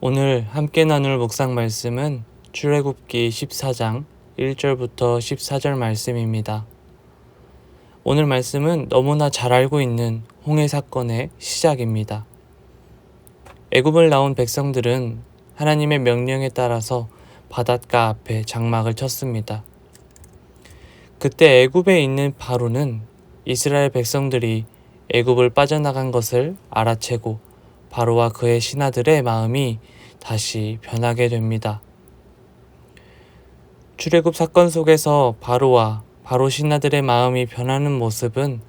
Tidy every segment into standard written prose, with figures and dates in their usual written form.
오늘 함께 나눌 묵상 말씀은 출애굽기 14장 1절부터 14절 말씀입니다. 오늘 말씀은 너무나 잘 알고 있는 홍해 사건의 시작입니다. 애굽을 나온 백성들은 하나님의 명령에 따라서 바닷가 앞에 장막을 쳤습니다. 그때 애굽에 있는 바로는 이스라엘 백성들이 애굽을 빠져나간 것을 알아채고 바로와 그의 신하들의 마음이 다시 변하게 됩니다. 출애굽 사건 속에서 바로와 바로 신하들의 마음이 변하는 모습은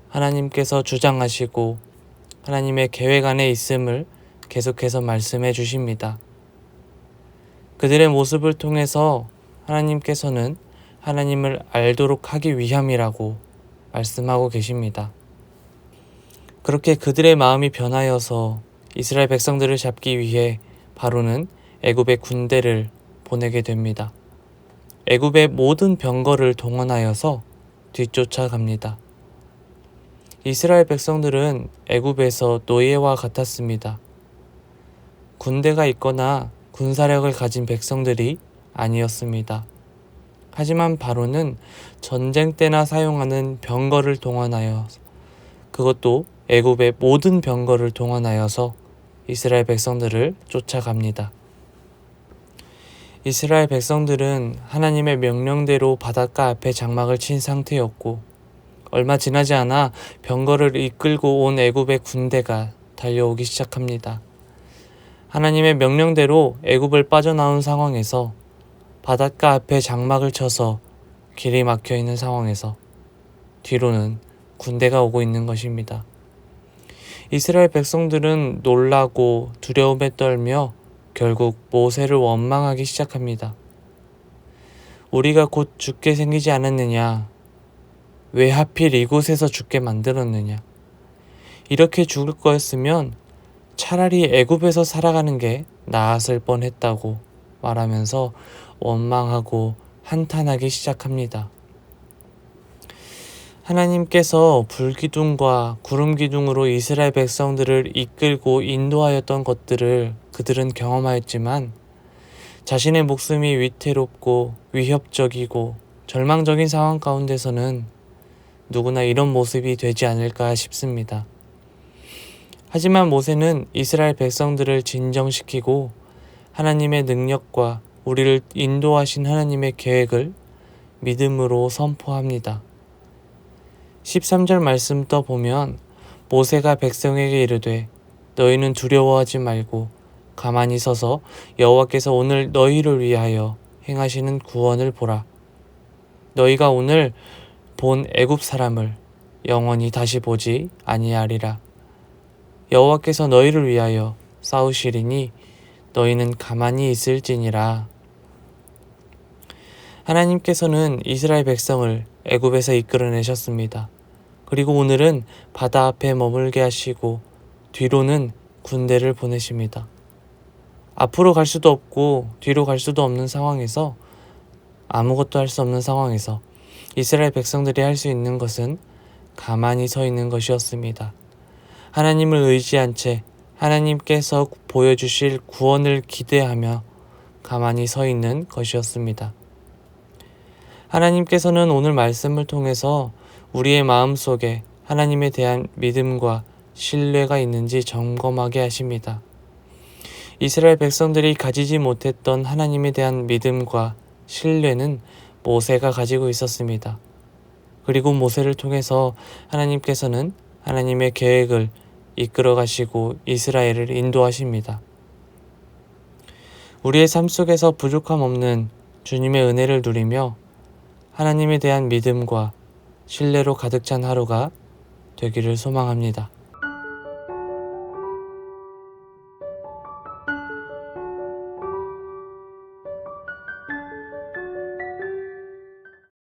하나님께서 주장하시고 하나님의 계획 안에 있음을 계속해서 말씀해 주십니다. 그들의 모습을 통해서 하나님께서는 하나님을 알도록 하기 위함이라고 말씀하고 계십니다. 그렇게 그들의 마음이 변하여서 이스라엘 백성들을 잡기 위해 바로는 애굽의 군대를 보내게 됩니다. 애굽의 모든 병거를 동원하여서 뒤쫓아갑니다. 이스라엘 백성들은 애굽에서 노예와 같았습니다. 군대가 있거나 군사력을 가진 백성들이 아니었습니다. 하지만 바로는 전쟁 때나 사용하는 병거를 동원하여 그것도 애굽의 모든 병거를 동원하여서 이스라엘 백성들을 쫓아갑니다. 이스라엘 백성들은 하나님의 명령대로 바닷가 앞에 장막을 친 상태였고 얼마 지나지 않아 병거를 이끌고 온 애굽의 군대가 달려오기 시작합니다. 하나님의 명령대로 애굽을 빠져나온 상황에서 바닷가 앞에 장막을 쳐서 길이 막혀 있는 상황에서 뒤로는 군대가 오고 있는 것입니다. 이스라엘 백성들은 놀라고 두려움에 떨며 결국 모세를 원망하기 시작합니다. 우리가 곧 죽게 생기지 않았느냐? 왜 하필 이곳에서 죽게 만들었느냐? 이렇게 죽을 거였으면 차라리 애굽에서 살아가는 게 나았을 뻔했다고 말하면서 원망하고 한탄하기 시작합니다. 하나님께서 불기둥과 구름기둥으로 이스라엘 백성들을 이끌고 인도하였던 것들을 그들은 경험하였지만 자신의 목숨이 위태롭고 위협적이고 절망적인 상황 가운데서는 누구나 이런 모습이 되지 않을까 싶습니다. 하지만 모세는 이스라엘 백성들을 진정시키고 하나님의 능력과 우리를 인도하신 하나님의 계획을 믿음으로 선포합니다. 13절 말씀 떠보면 모세가 백성에게 이르되 너희는 두려워하지 말고 가만히 서서 여호와께서 오늘 너희를 위하여 행하시는 구원을 보라. 너희가 오늘 본 애굽 사람을 영원히 다시 보지 아니하리라. 여호와께서 너희를 위하여 싸우시리니 너희는 가만히 있을지니라. 하나님께서는 이스라엘 백성을 애굽에서 이끌어내셨습니다. 그리고 오늘은 바다 앞에 머물게 하시고 뒤로는 군대를 보내십니다. 앞으로 갈 수도 없고 뒤로 갈 수도 없는 상황에서 아무것도 할 수 없는 상황에서 이스라엘 백성들이 할 수 있는 것은 가만히 서 있는 것이었습니다. 하나님을 의지한 채 하나님께서 보여주실 구원을 기대하며 가만히 서 있는 것이었습니다. 하나님께서는 오늘 말씀을 통해서 우리의 마음속에 하나님에 대한 믿음과 신뢰가 있는지 점검하게 하십니다. 이스라엘 백성들이 가지지 못했던 하나님에 대한 믿음과 신뢰는 모세가 가지고 있었습니다. 그리고 모세를 통해서 하나님께서는 하나님의 계획을 이끌어 가시고 이스라엘을 인도하십니다. 우리의 삶 속에서 부족함 없는 주님의 은혜를 누리며 하나님에 대한 믿음과 신뢰로 가득 찬 하루가 되기를 소망합니다.